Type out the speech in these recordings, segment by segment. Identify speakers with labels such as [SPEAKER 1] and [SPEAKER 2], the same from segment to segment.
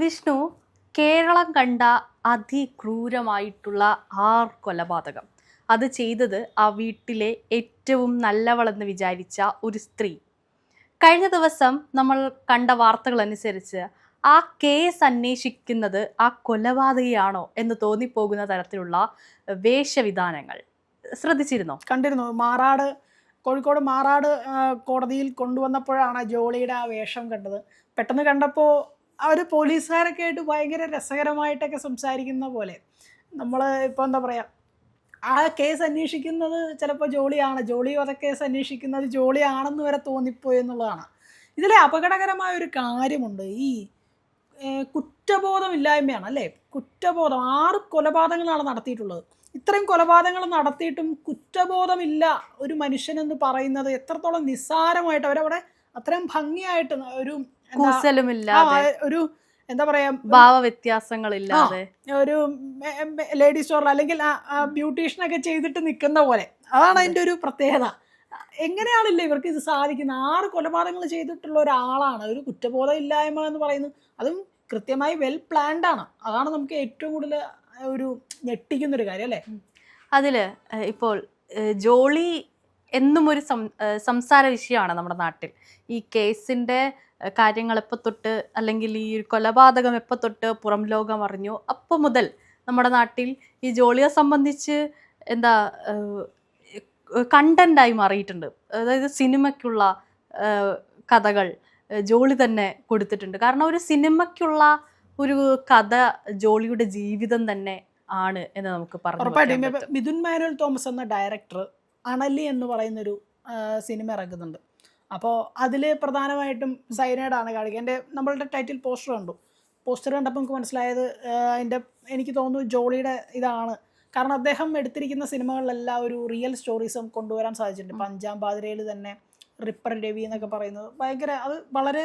[SPEAKER 1] വിഷ്ണു, കേരളം കണ്ട അതിക്രൂരമായിട്ടുള്ള കൊലപാതകം. അത് ചെയ്തത് ആ വീട്ടിലെ ഏറ്റവും നല്ലവളെന്ന് വിചാരിച്ച ഒരു സ്ത്രീ. കഴിഞ്ഞ ദിവസം നമ്മൾ കണ്ട വാർത്തകൾ അനുസരിച്ച് ആ കേസ് അന്വേഷിക്കുന്നത് ആ കൊലപാതകയാണോ എന്ന് തോന്നിപ്പോകുന്ന തരത്തിലുള്ള വേഷവിധാനങ്ങൾ ശ്രദ്ധിച്ചിരുന്നോ?
[SPEAKER 2] കണ്ടിരുന്നു. കോഴിക്കോട് മാറാട് കോടതിയിൽ കൊണ്ടുവന്നപ്പോഴാണ് ജോളിയുടെ ആ വേഷം കണ്ടത്. പെട്ടെന്ന് കണ്ടപ്പോൾ അവർ പോലീസുകാരൊക്കെ ആയിട്ട് ഭയങ്കര രസകരമായിട്ടൊക്കെ സംസാരിക്കുന്ന പോലെ. നമ്മൾ ഇപ്പോൾ എന്താ പറയുക, ആ കേസ് അന്വേഷിക്കുന്നത് ചിലപ്പോൾ ജോളി വധക്കേസ് അന്വേഷിക്കുന്നത് ജോളിയാണെന്ന് വരെ തോന്നിപ്പോയി എന്നുള്ളതാണ്. ഇതിലെ അപകടകരമായ ഒരു കാര്യമുണ്ട്. ഈ കുറ്റബോധമില്ലായ്മയാണ് അല്ലേ. കുറ്റബോധം. 6 കൊലപാതകങ്ങളാണ് നടത്തിയിട്ടുള്ളത്. ഇത്രയും കൊലപാതകങ്ങൾ നടത്തിയിട്ടും കുറ്റബോധമില്ല ഒരു മനുഷ്യനെന്ന് പറയുന്നത് എത്രത്തോളം നിസ്സാരമായിട്ട് അവരവിടെ അത്രയും ഭംഗിയായിട്ട് ഒരു എന്താ പറയാ,
[SPEAKER 1] ഭാവവ്യത്യാസങ്ങളില്ലാതെ
[SPEAKER 2] ഒരു ലേഡി സ്റ്റോറിൽ അല്ലെങ്കിൽ ബ്യൂട്ടീഷ്യനൊക്കെ ചെയ്തിട്ട് നിൽക്കുന്ന പോലെ. അതാണ് അതിൻ്റെ ഒരു പ്രത്യേകത. എങ്ങനെയാണല്ലേ ഇവർക്ക് ഇത് സാധിക്കുന്നത്? 6 കൊലപാതകങ്ങൾ ചെയ്തിട്ടുള്ള ഒരാളാണ്. ഒരു കുറ്റബോധം ഇല്ലായ്മ എന്ന് പറയുന്നത് അതും കൃത്യമായി വെൽ പ്ലാൻഡ് ആണ്. അതാണ് നമുക്ക് ഏറ്റവും കൂടുതൽ ഒരു ഞെട്ടിക്കുന്നൊരു കാര്യം അല്ലേ.
[SPEAKER 1] അതില് ഇപ്പോൾ ജോളി എന്നും ഒരു സംസാര വിഷയമാണ് നമ്മുടെ നാട്ടിൽ. ഈ കേസിന്റെ കാര്യങ്ങൾ എപ്പോൾ തൊട്ട്, അല്ലെങ്കിൽ ഈ കൊലപാതകം എപ്പോൾ തൊട്ട് പുറം ലോകം അറിഞ്ഞു, അപ്പോൾ മുതൽ നമ്മുടെ നാട്ടിൽ ഈ ജോളിയെ സംബന്ധിച്ച് എന്താ കണ്ടന്റായി മാറിയിട്ടുണ്ട്. അതായത് സിനിമയ്ക്കുള്ള കഥകൾ ജോളി തന്നെ കൊടുത്തിട്ടുണ്ട്. കാരണം ഒരു സിനിമയ്ക്കുള്ള ഒരു കഥ ജോളിയുടെ ജീവിതം തന്നെ ആണ് എന്ന് നമുക്ക് പറഞ്ഞു.
[SPEAKER 2] മിഥുൻ മാനുവൽ തോമസ് എന്ന ഡയറക്ടർ അണലി എന്ന് പറയുന്നൊരു സിനിമ ഇറക്കുന്നുണ്ട്. അപ്പോൾ അതിൽ പ്രധാനമായിട്ടും സൈനൈഡാണ് കാണിക്കുക. നമ്മളുടെ ടൈറ്റിൽ പോസ്റ്റർ കണ്ടപ്പോൾ നമുക്ക് മനസ്സിലായത് എനിക്ക് തോന്നുന്നു ജോളിയുടെ ഇതാണ്. കാരണം അദ്ദേഹം എടുത്തിരിക്കുന്ന സിനിമകളിലെല്ലാം ഒരു റിയൽ സ്റ്റോറീസും കൊണ്ടുവരാൻ സാധിച്ചിട്ടുണ്ട്. 5-ാം പാതിരയിൽ തന്നെ റിപ്പർ രവി എന്നൊക്കെ പറയുന്നത് അത് വളരെ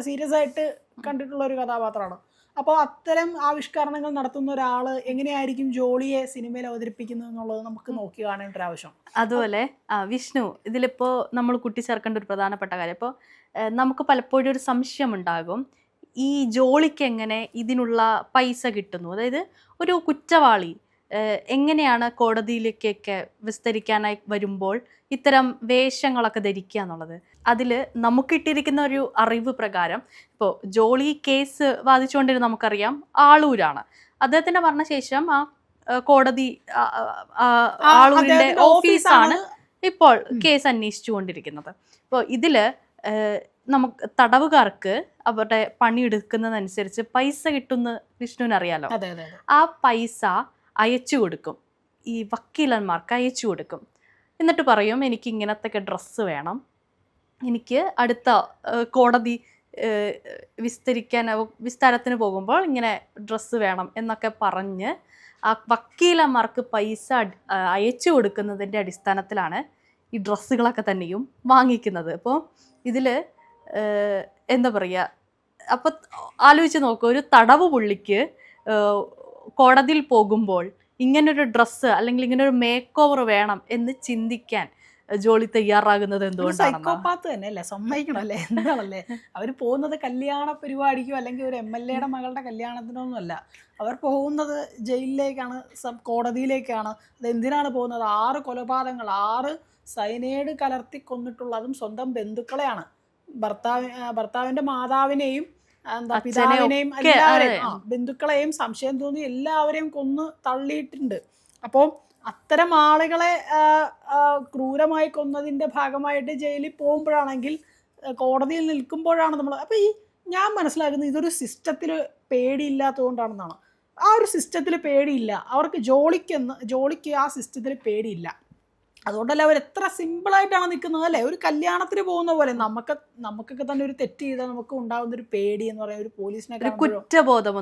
[SPEAKER 2] സീരിയസ് ആയിട്ട് കണ്ടിട്ടുള്ള ഒരു കഥാപാത്രമാണ്. അപ്പോൾ അത്തരം ആവിഷ്കരണങ്ങൾ നടത്തുന്ന ഒരാൾ എങ്ങനെയായിരിക്കും ജോളിയെ സിനിമയിൽ അവതരിപ്പിക്കുന്നത് എന്നുള്ളത് നമുക്ക് നോക്കി കാണേണ്ട ഒരു ആവശ്യം.
[SPEAKER 1] അതുപോലെ വിഷ്ണു, ഇതിലിപ്പോൾ നമ്മൾ കൂട്ടിച്ചേർക്കേണ്ട ഒരു പ്രധാനപ്പെട്ട കാര്യം, ഇപ്പോൾ നമുക്ക് പലപ്പോഴും ഒരു സംശയം ഉണ്ടാകും, ഈ ജോളിക്ക് എങ്ങനെ ഇതിനുള്ള പൈസ കിട്ടുന്നു? അതായത് ഒരു കുറ്റവാളി എങ്ങനെയാണ് കോടതിയിലേക്കൊക്കെ വിസ്തരിക്കാനായി വരുമ്പോൾ ഇത്തരം വേഷങ്ങളൊക്കെ ധരിക്കുക എന്നുള്ളത്. അതിൽ നമുക്കിട്ടിരിക്കുന്ന ഒരു അറിവ് പ്രകാരം ഇപ്പോൾ ജോളി കേസ് വാദിച്ചുകൊണ്ടിരുന്ന നമുക്കറിയാം ആളൂരാണ്. അദ്ദേഹത്തിന്റെ മരണശേഷം ആ കോടതി ആളൂരിന്റെ ഓഫീസാണ് ഇപ്പോൾ കേസ് അന്വേഷിച്ചുകൊണ്ടിരിക്കുന്നത്. ഇപ്പോൾ ഇതില് നമുക്ക് തടവുകാർക്ക് അവരുടെ പണിയെടുക്കുന്നതനുസരിച്ച് പൈസ കിട്ടുന്ന വിഷ്ണുവിനറിയാലോ. ആ പൈസ അയച്ചു കൊടുക്കും, ഈ വക്കീലന്മാർക്ക് അയച്ചു കൊടുക്കും. എന്നിട്ട് പറയും, എനിക്ക് ഇങ്ങനത്തെ ഡ്രസ്സ് വേണം, എനിക്ക് അടുത്ത കോടതി വിസ്താരത്തിന് പോകുമ്പോൾ ഇങ്ങനെ ഡ്രസ്സ് വേണം എന്നൊക്കെ പറഞ്ഞ് ആ വക്കീലന്മാർക്ക് പൈസ അയച്ചു കൊടുക്കുന്നതിൻ്റെ അടിസ്ഥാനത്തിലാണ് ഈ ഡ്രസ്സുകളൊക്കെ തന്നെയും വാങ്ങിക്കുന്നത്. അപ്പോൾ ഇതിൽ എന്താ പറയുക, അപ്പോൾ ആലോചിച്ച് നോക്കുക, ഒരു തടവ് പുള്ളിക്ക് കോടതിയിൽ പോകുമ്പോൾ ഇങ്ങനൊരു ഡ്രസ്സ് അല്ലെങ്കിൽ ഇങ്ങനൊരു മേക്ക് ഓവർ വേണം എന്ന് ചിന്തിക്കാൻ ജോളി തയ്യാറാകുന്നത് എന്തുകൊണ്ടാണ്?
[SPEAKER 2] സൈക്കോപാത്ത് തന്നെ അല്ലേ, സമ്മതിക്കണല്ലേ. എന്താണല്ലേ അവർ പോകുന്നത് കല്യാണ പരിപാടിക്കോ അല്ലെങ്കിൽ ഒരു MLA-യുടെ മകളുടെ കല്യാണത്തിനൊന്നും അല്ല. അവർ പോകുന്നത് ജയിലിലേക്കാണ്, കോടതിയിലേക്കാണ്. അതെന്തിനാണ് പോകുന്നത്? 6 കൊലപാതകങ്ങൾ, 6 സൈനൈഡ് കലർത്തി കൊന്നിട്ടുള്ളതും സ്വന്തം ബന്ധുക്കളെയാണ്. ഭർത്താവിന്റെ മാതാവിനെയും പിതാവിനെയും എല്ലാവരെയും, ബന്ധുക്കളെയും സംശയം തോന്നി എല്ലാവരെയും കൊന്ന് തള്ളിയിട്ടുണ്ട്. അപ്പോൾ അത്തരം ആളുകളെ ക്രൂരമായി കൊന്നതിൻ്റെ ഭാഗമായിട്ട് ജയിലിൽ പോകുമ്പോഴാണെങ്കിൽ, കോടതിയിൽ നിൽക്കുമ്പോഴാണ് നമ്മൾ. അപ്പോൾ ഞാൻ മനസ്സിലാക്കുന്നത് ഇതൊരു സിസ്റ്റത്തിൽ പേടിയില്ലാത്തതുകൊണ്ടാണെന്നാണ്. ആ ഒരു സിസ്റ്റത്തിൽ പേടിയില്ല അവർക്ക്. ജോളിക്ക് ആ സിസ്റ്റത്തിൽ പേടിയില്ല. അതുകൊണ്ടല്ല അവർ എത്ര സിമ്പിളായിട്ടാണ് നിൽക്കുന്നത് അല്ലേ. ഒരു കല്യാണത്തിന് പോകുന്ന പോലെ നമുക്കൊക്കെ തന്നെ ഒരു തെറ്റ് ചെയ്താൽ നമുക്ക് ഉണ്ടാകുന്ന ഒരു പേടി എന്ന് പറയുന്നത്, ഒരു പോലീസിനെ കുറ്റബോധം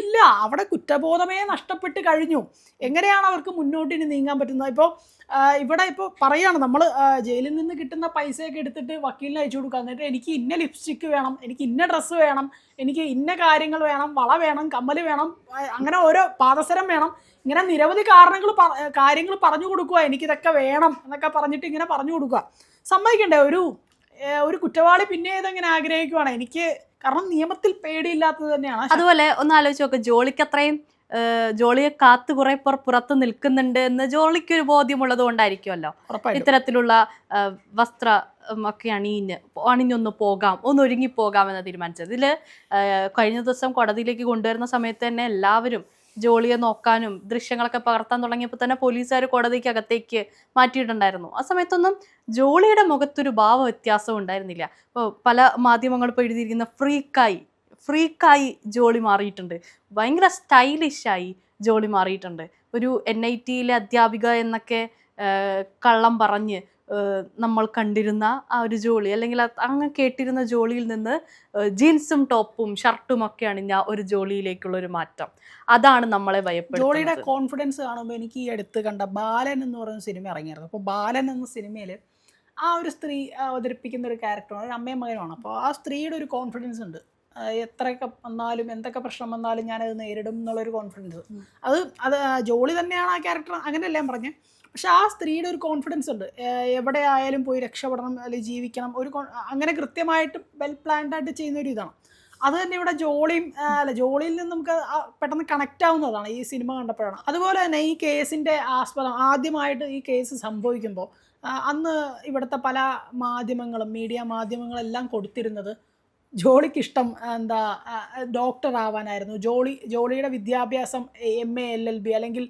[SPEAKER 2] ഇല്ല അവിടെ. കുറ്റബോധമേ നഷ്ടപ്പെട്ട് കഴിഞ്ഞു. എങ്ങനെയാണ് അവർക്ക് മുന്നോട്ട് ഇനി നീങ്ങാൻ പറ്റുന്നത്? ഇവിടെ പറയാണ് നമ്മൾ ജയിലിൽ നിന്ന് കിട്ടുന്ന പൈസയൊക്കെ എടുത്തിട്ട് വക്കീലിന് അയച്ചു കൊടുക്കുക. എന്നിട്ട് എനിക്ക് ഇന്ന ലിപ്സ്റ്റിക്ക് വേണം, എനിക്ക് ഇന്ന ഡ്രസ്സ് വേണം, എനിക്ക് ഇന്ന കാര്യങ്ങൾ വേണം, വള വേണം, കമ്മല് വേണം, അങ്ങനെ ഓരോ പാദസരം വേണം, ഇങ്ങനെ നിരവധി കാര്യങ്ങൾ പറഞ്ഞു കൊടുക്കുക. എനിക്കിതൊക്കെ വേണം എന്നൊക്കെ പറഞ്ഞിട്ട് ഇങ്ങനെ പറഞ്ഞു കൊടുക്കുക. സമ്മതിക്കണ്ടേ? ഒരു കുറ്റവാളി പിന്നെ ഇതെങ്ങനെ ആഗ്രഹിക്കുവാണ് എനിക്ക്, കാരണം നിയമത്തിൽ പേടിയില്ലാത്തത് തന്നെയാണ്.
[SPEAKER 1] അതുപോലെ ഒന്ന് ആലോചിച്ച് നോക്ക്, ജോളിക്ക് അത്രയും ജോളിയെ കാത്ത് കുറെ പേർ പുറത്ത് നിൽക്കുന്നുണ്ട് എന്ന് ജോളിക്ക് ഒരു ബോധ്യമുള്ളത് കൊണ്ടായിരിക്കുമല്ലോ ഇത്തരത്തിലുള്ള വസ്ത്ര ഒക്കെ അണിഞ്ഞൊന്ന് പോകാം, ഒന്ന് ഒരുങ്ങി പോകാം എന്ന് തീരുമാനിച്ചത്. ഇതില് കഴിഞ്ഞ ദിവസം കോടതിയിലേക്ക് കൊണ്ടുവരുന്ന സമയത്ത് തന്നെ എല്ലാവരും ജോളിയെ നോക്കാനും ദൃശ്യങ്ങളൊക്കെ പകർത്താൻ തുടങ്ങിയപ്പോൾ തന്നെ പോലീസുകാർ കോടതിക്ക് അകത്തേക്ക് മാറ്റിയിട്ടുണ്ടായിരുന്നു. ആ സമയത്തൊന്നും ജോളിയുടെ മുഖത്തൊരു ഭാവ വ്യത്യാസം ഉണ്ടായിരുന്നില്ല. ഇപ്പോൾ പല മാധ്യമങ്ങളും ഇപ്പോൾ എഴുതിയിരിക്കുന്ന ഫ്രീക്കായി ജോളി മാറിയിട്ടുണ്ട്, ഭയങ്കര സ്റ്റൈലിഷായി ജോളി മാറിയിട്ടുണ്ട്. ഒരു NIT-യിലെ അധ്യാപിക എന്നൊക്കെ കള്ളം പറഞ്ഞ് നമ്മൾ കണ്ടിരുന്ന ആ ഒരു ജോളി, അല്ലെങ്കിൽ അങ്ങ് കേട്ടിരുന്ന ജോളിയിൽ നിന്ന് ജീൻസും ടോപ്പും ഷർട്ടും ഒക്കെ അണിഞ്ഞ ഒരു ജോളിയിലേക്കുള്ള ഒരു മാറ്റം, അതാണ് നമ്മളെ ഭയപ്പെടുന്നത്.
[SPEAKER 2] ജോളിയുടെ കോൺഫിഡൻസ് കാണുമ്പോൾ എനിക്ക് ഈ അടുത്ത് കണ്ട ബാലൻ എന്ന് പറയുന്ന സിനിമ ഇറങ്ങിയിരുന്നു. അപ്പോൾ ബാലൻ എന്ന സിനിമയിൽ ആ ഒരു സ്ത്രീ അവതരിപ്പിക്കുന്ന ഒരു ക്യാരക്ടറാണ്, ഒരു അമ്മയും മകനുമാണ്. അപ്പോൾ ആ സ്ത്രീയുടെ ഒരു കോൺഫിഡൻസ് ഉണ്ട്, എത്രയൊക്കെ വന്നാലും എന്തൊക്കെ പ്രശ്നം വന്നാലും ഞാനത് നേരിടും എന്നുള്ളൊരു കോൺഫിഡൻസ്. അത് ജോളി തന്നെയാണ് ആ ക്യാരക്ടർ, അങ്ങനെയല്ല ഞാൻ പറഞ്ഞത്. പക്ഷെ ആ സ്ത്രീയുടെ ഒരു കോൺഫിഡൻസ് ഉണ്ട്, എവിടെ ആയാലും പോയി രക്ഷപ്പെടണം അല്ലെങ്കിൽ ജീവിക്കണം, അങ്ങനെ കൃത്യമായിട്ട് വെൽ പ്ലാൻഡ് ആയിട്ട് ചെയ്യുന്ന ഒരു ഇതാണ്. അത് തന്നെ ഇവിടെ ജോളിയിൽ നിന്ന് നമുക്ക് പെട്ടെന്ന് കണക്റ്റ് ആവുന്നതാണ് ഈ സിനിമ കണ്ടപ്പോഴാണ്. അതുപോലെ തന്നെ ഈ കേസിൻ്റെ ആസ്പദം, ആദ്യമായിട്ട് ഈ കേസ് സംഭവിക്കുമ്പോൾ അന്ന് ഇവിടുത്തെ പല മീഡിയ മാധ്യമങ്ങളെല്ലാം കൊടുത്തിരുന്നത് ജോളിക്ക് ഇഷ്ടം ഡോക്ടർ ആവാനായിരുന്നു. ജോളിയുടെ വിദ്യാഭ്യാസം MA LLB അല്ലെങ്കിൽ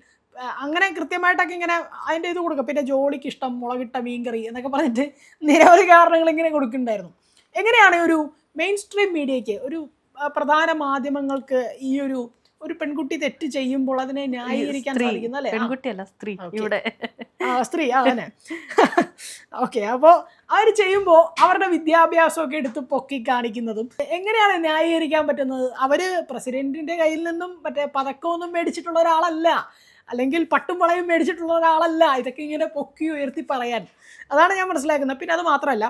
[SPEAKER 2] അങ്ങനെ കൃത്യമായിട്ടൊക്കെ ഇങ്ങനെ അതിൻ്റെ ഇത് കൊടുക്കുക. പിന്നെ ജോളിക്ക് ഇഷ്ടം മുളകിട്ട മീൻകറി എന്നൊക്കെ പറഞ്ഞിട്ട് നിരവധി കാരണങ്ങൾ ഇങ്ങനെ കൊടുക്കുന്നുണ്ടായിരുന്നു. എങ്ങനെയാണ് ഒരു മെയിൻ സ്ട്രീം മീഡിയയ്ക്ക്, ഒരു പ്രധാന മാധ്യമങ്ങൾക്ക് ഈ ഒരു പെൺകുട്ടി തെറ്റ് ചെയ്യുമ്പോൾ അതിനെ ന്യായീകരിക്കാൻ സാധിക്കുന്ന, അല്ലേ?
[SPEAKER 1] പെൺകുട്ടിയല്ല, സ്ത്രീ. ഇവിടെ
[SPEAKER 2] സ്ത്രീ അങ്ങനെ ഓക്കെ. അപ്പോൾ അവർ ചെയ്യുമ്പോൾ അവരുടെ വിദ്യാഭ്യാസമൊക്കെ എടുത്ത് പൊക്കി കാണിക്കുന്നതും എങ്ങനെയാണ് ന്യായീകരിക്കാൻ പറ്റുന്നത്? അവർ പ്രസിഡന്റിന്റെ കയ്യിൽ നിന്നും മറ്റേ പതക്കമൊന്നും മേടിച്ചിട്ടുള്ള ഒരാളല്ല, അല്ലെങ്കിൽ പട്ടും വളയും മേടിച്ചിട്ടുള്ള ഒരാളല്ല ഇതൊക്കെ ഇങ്ങനെ പൊക്കി ഉയർത്തി പറയാൻ. അതാണ് ഞാൻ മനസ്സിലാക്കുന്നത്. പിന്നെ അത് മാത്രമല്ല,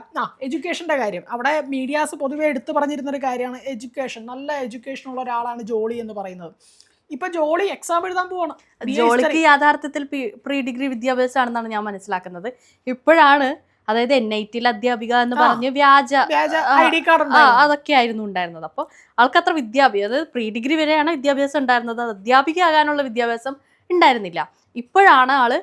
[SPEAKER 2] എഡ്യൂക്കേഷൻ്റെ കാര്യം അവിടെ മീഡിയാസ് പൊതുവെ എടുത്തു പറഞ്ഞിരുന്നൊരു കാര്യമാണ് എഡ്യൂക്കേഷൻ. നല്ല എഡ്യൂക്കേഷൻ ഉള്ള ഒരാളാണ് ജോളി എന്ന് പറയുന്നത്. ഇപ്പൊ ജോളി എക്സാം എഴുതാൻ പോവാണ്.
[SPEAKER 1] ജോളിക്ക് യാഥാർത്ഥ്യത്തിൽ പ്രീ ഡിഗ്രി വിദ്യാഭ്യാസമാണെന്നാണ് ഞാൻ മനസ്സിലാക്കുന്നത്. ഇപ്പോഴാണ്, അതായത് NIT-യിലെ അധ്യാപിക എന്ന് പറഞ്ഞ് വ്യാജ
[SPEAKER 2] ID കാർഡ്
[SPEAKER 1] അതൊക്കെ ആയിരുന്നു ഉണ്ടായിരുന്നത്. അപ്പോൾ ആൾക്ക് അത്ര വിദ്യാഭ്യാസം, അതായത് പ്രീ ഡിഗ്രി വരെയാണ് വിദ്യാഭ്യാസം ഉണ്ടായിരുന്നത്, അധ്യാപിക ആകാനുള്ള വിദ്യാഭ്യാസം ഉണ്ടായിരുന്നില്ല. ഇപ്പോഴാണ് ആള്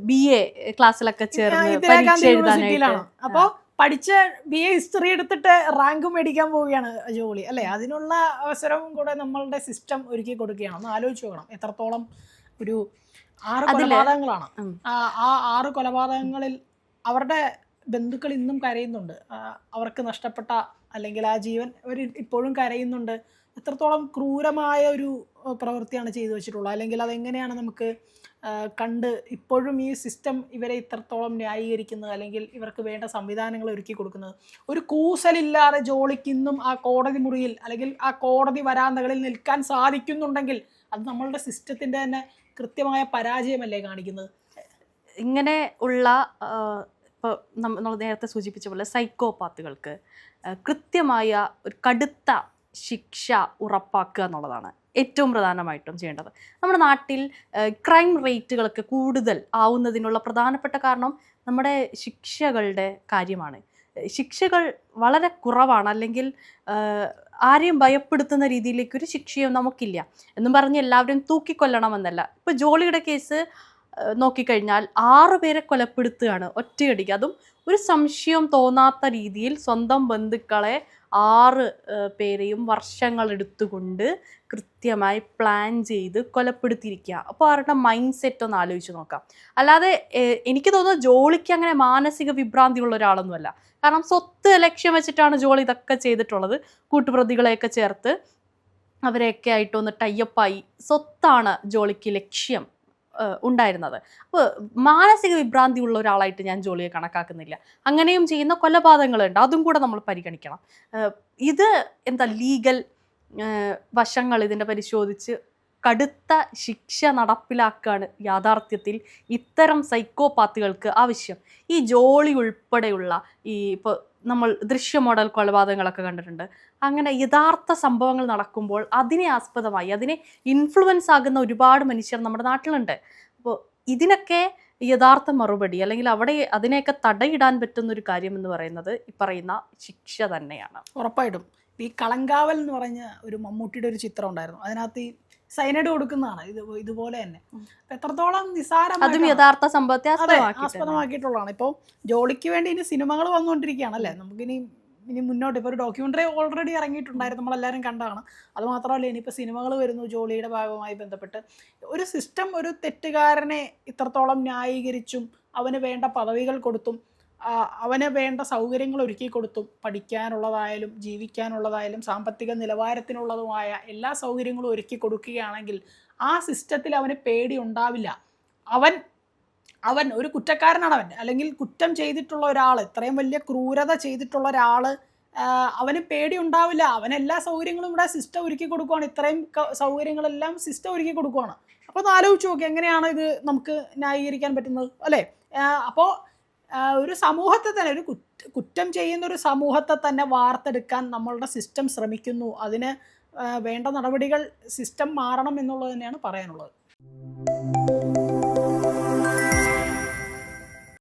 [SPEAKER 1] BA ക്ലാസ്സിലൊക്കെ ചേർന്ന് പരീക്ഷ എഴുതാനായിട്ട്.
[SPEAKER 2] അപ്പൊ പഠിച്ച BA ഹിസ്റ്ററി എടുത്തിട്ട് റാങ്ക് മേടിക്കാൻ പോവുകയാണ് ജോളി, അല്ലെ? അതിനുള്ള അവസരവും കൂടെ നമ്മളുടെ സിസ്റ്റം ഒരുക്കി കൊടുക്കുകയാണ്. ഒന്ന് ആലോചിച്ച് നോക്കണം എത്രത്തോളം ഒരു 6 കൊലപാതകങ്ങളാണ്. ആ 6 കൊലപാതകങ്ങളിൽ അവരുടെ ബന്ധുക്കൾ ഇന്നും കരയുന്നുണ്ട്. അവർക്ക് നഷ്ടപ്പെട്ട അല്ലെങ്കിൽ ആ ജീവൻ അവർ ഇപ്പോഴും കരയുന്നുണ്ട്. എത്രത്തോളം ക്രൂരമായ ഒരു പ്രവൃത്തിയാണ് ചെയ്തു വെച്ചിട്ടുള്ളത്, അല്ലെങ്കിൽ അതെങ്ങനെയാണ് നമുക്ക് കണ്ട് ഇപ്പോഴും ഈ സിസ്റ്റം ഇവരെ ഇത്രത്തോളം ന്യായീകരിക്കുന്നത്, അല്ലെങ്കിൽ ഇവർക്ക് വേണ്ട സംവിധാനങ്ങൾ ഒരുക്കി കൊടുക്കുന്നത്. ഒരു കൂസലില്ലാതെ ജോളിക്ക് ഇന്നും ആ കോടതി മുറിയിൽ അല്ലെങ്കിൽ ആ കോടതി വരാന്തകളിൽ നിൽക്കാൻ സാധിക്കുന്നുണ്ടെങ്കിൽ അത് നമ്മളുടെ സിസ്റ്റത്തിൻ്റെ തന്നെ കൃത്യമായ പരാജയമല്ലേ കാണിക്കുന്നത്?
[SPEAKER 1] ഇങ്ങനെ ഉള്ള ഇപ്പോൾ നമ്മൾ നേരത്തെ സൂചിപ്പിച്ച പോലെ സൈക്കോപാത്തുകൾക്ക് കൃത്യമായ ഒരു കടുത്ത ശിക്ഷ ഉറപ്പാക്കുക എന്നുള്ളതാണ് ഏറ്റവും പ്രധാനമായിട്ടും ചെയ്യേണ്ടത്. നമ്മുടെ നാട്ടിൽ ക്രൈം റേറ്റുകളൊക്കെ കൂടുതൽ ആവുന്നതിനുള്ള പ്രധാനപ്പെട്ട കാരണം നമ്മുടെ ശിക്ഷകളുടെ കാര്യമാണ്. ശിക്ഷകൾ വളരെ കുറവാണ്, അല്ലെങ്കിൽ ആരെയും ഭയപ്പെടുത്തുന്ന രീതിയിലേക്കൊരു ശിക്ഷയും നമുക്കില്ല. എന്നും പറഞ്ഞ് എല്ലാവരും തൂക്കിക്കൊല്ലണമെന്നല്ല. ഇപ്പോൾ ജോളിയുടെ കേസ് നോക്കിക്കഴിഞ്ഞാൽ 6 പേരെ കൊലപ്പെടുത്തുകയാണ് ഒറ്റയടിക്ക്. അതും ഒരു സംശയവും തോന്നാത്ത രീതിയിൽ സ്വന്തം ബന്ധുക്കളെ 6 പേരെയും വർഷങ്ങളെടുത്തുകൊണ്ട് കൃത്യമായി പ്ലാൻ ചെയ്ത് കൊലപ്പെടുത്തിയിരിക്കുക. അപ്പോൾ അവരുടെ മൈൻഡ് സെറ്റ് ഒന്ന് ആലോചിച്ച് നോക്കാം. അല്ലാതെ എനിക്ക് തോന്നുന്നു ജോളിക്ക് അങ്ങനെ മാനസിക വിഭ്രാന്തിയുള്ള ഒരാളൊന്നുമല്ല. കാരണം സ്വത്ത് ലക്ഷ്യം വെച്ചിട്ടാണ് ജോളി ഇതൊക്കെ ചെയ്തിട്ടുള്ളത്. കൂട്ടുപ്രതികളെയൊക്കെ ചേർത്ത് അവരെയൊക്കെ ആയിട്ടൊന്ന് ടൈപ്പായി സ്വത്താണ് ജോളിക്ക് ലക്ഷ്യം ഉണ്ടായിരുന്നത്. അപ്പോൾ മാനസിക വിഭ്രാന്തി ഉള്ള ഒരാളായിട്ട് ഞാൻ ജോളിയെ കണക്കാക്കുന്നില്ല. അങ്ങനെയും ചെയ്യുന്ന കൊലപാതകങ്ങളുണ്ട്, അതും കൂടെ നമ്മൾ പരിഗണിക്കണം. ഇത് ലീഗൽ വശങ്ങൾ ഇതിൻ്റെ പരിശോധിച്ച് കടുത്ത ശിക്ഷ നടപ്പിലാക്കുകയാണ് യാഥാർത്ഥ്യത്തിൽ ഇത്തരം സൈക്കോപാത്തുകൾക്ക് ആവശ്യം. ഈ ജോളി ഉൾപ്പെടെയുള്ള ഇപ്പോൾ നമ്മൾ ദൃശ്യ മോഡൽ കൊലപാതകങ്ങളൊക്കെ കണ്ടിട്ടുണ്ട്. അങ്ങനെ യഥാർത്ഥ സംഭവങ്ങൾ നടക്കുമ്പോൾ അതിനെ ആസ്പദമായി അതിനെ ഇൻഫ്ലുവൻസ് ആകുന്ന ഒരുപാട് മനുഷ്യർ നമ്മുടെ നാട്ടിലുണ്ട്. അപ്പോൾ ഇതിനൊക്കെ യഥാർത്ഥ മറുപടി, അല്ലെങ്കിൽ അവിടെ അതിനെയൊക്കെ തടയിടാൻ പറ്റുന്ന ഒരു കാര്യം എന്ന് പറയുന്നത് ഈ പറയുന്ന ശിക്ഷ തന്നെയാണ്.
[SPEAKER 2] ഉറപ്പായിട്ടും. ഈ കളങ്കാവൽ എന്ന് പറഞ്ഞ ഒരു മമ്മൂട്ടിയുടെ ഒരു ചിത്രം ഉണ്ടായിരുന്നു. അതിനകത്ത് ഈ സൈനൈഡ് കൊടുക്കുന്നതാണ് ഇതുപോലെ തന്നെ. എത്രത്തോളം നിസാരമായി
[SPEAKER 1] അതും യഥാർത്ഥ സംഭവത്തെ
[SPEAKER 2] ആസ്പദമാക്കിയിട്ടുള്ളതാണ്. ഇപ്പോൾ ജോളിക്ക് വേണ്ടി ഇനി സിനിമകൾ വന്നുകൊണ്ടിരിക്കുകയാണ് അല്ലേ. നമുക്കിനി മുന്നോട്ട് ഇപ്പോൾ ഒരു ഡോക്യുമെൻ്ററി ഓൾറെഡി ഇറങ്ങിയിട്ടുണ്ടായിരുന്നു, നമ്മളെല്ലാവരും കണ്ടതാണ്. അതുമാത്രമല്ല ഇനിയിപ്പോൾ സിനിമകൾ വരുന്നു ജോളിയുടെ ഭാഗവുമായി ബന്ധപ്പെട്ട്. ഒരു സിസ്റ്റം ഒരു തെറ്റുകാരനെ ഇത്രത്തോളം ന്യായീകരിച്ചും അവന് വേണ്ട പദവികൾ കൊടുത്തും അവന് വേണ്ട സൗകര്യങ്ങൾ ഒരുക്കി കൊടുത്തും പഠിക്കാനുള്ളതായാലും ജീവിക്കാനുള്ളതായാലും സാമ്പത്തിക നിലവാരത്തിനുള്ളതുമായ എല്ലാ സൗകര്യങ്ങളും ഒരുക്കി കൊടുക്കുകയാണെങ്കിൽ ആ സിസ്റ്റത്തിൽ അവന് പേടി ഉണ്ടാവില്ല. അവൻ ഒരു കുറ്റക്കാരനാണ് അവൻ, അല്ലെങ്കിൽ കുറ്റം ചെയ്തിട്ടുള്ള ഒരാൾ, ഇത്രയും വലിയ ക്രൂരത ചെയ്തിട്ടുള്ള ഒരാൾ, അവന് പേടി ഉണ്ടാവില്ല. അവനെല്ലാ സൗകര്യങ്ങളും ഇവിടെ സിസ്റ്റം ഒരുക്കി കൊടുക്കുകയാണ്. ഇത്രയും സൗകര്യങ്ങളെല്ലാം സിസ്റ്റം ഒരുക്കി കൊടുക്കുകയാണ്. അപ്പോൾ ഒന്ന് ആലോചിച്ച് നോക്കി എങ്ങനെയാണ് ഇത് നമുക്ക് ന്യായീകരിക്കാൻ പറ്റുന്നത് അല്ലേ. അപ്പോൾ ഒരു സമൂഹത്തെ തന്നെ, ഒരു കുറ്റം ചെയ്യുന്ന ഒരു സമൂഹത്തെ തന്നെ വാർത്തെടുക്കാൻ നമ്മളുടെ സിസ്റ്റം ശ്രമിക്കുന്നു. അതിന് വേണ്ട നടപടികൾ സിസ്റ്റം മാറണം എന്നുള്ളത് തന്നെയാണ് പറയാനുള്ളത്.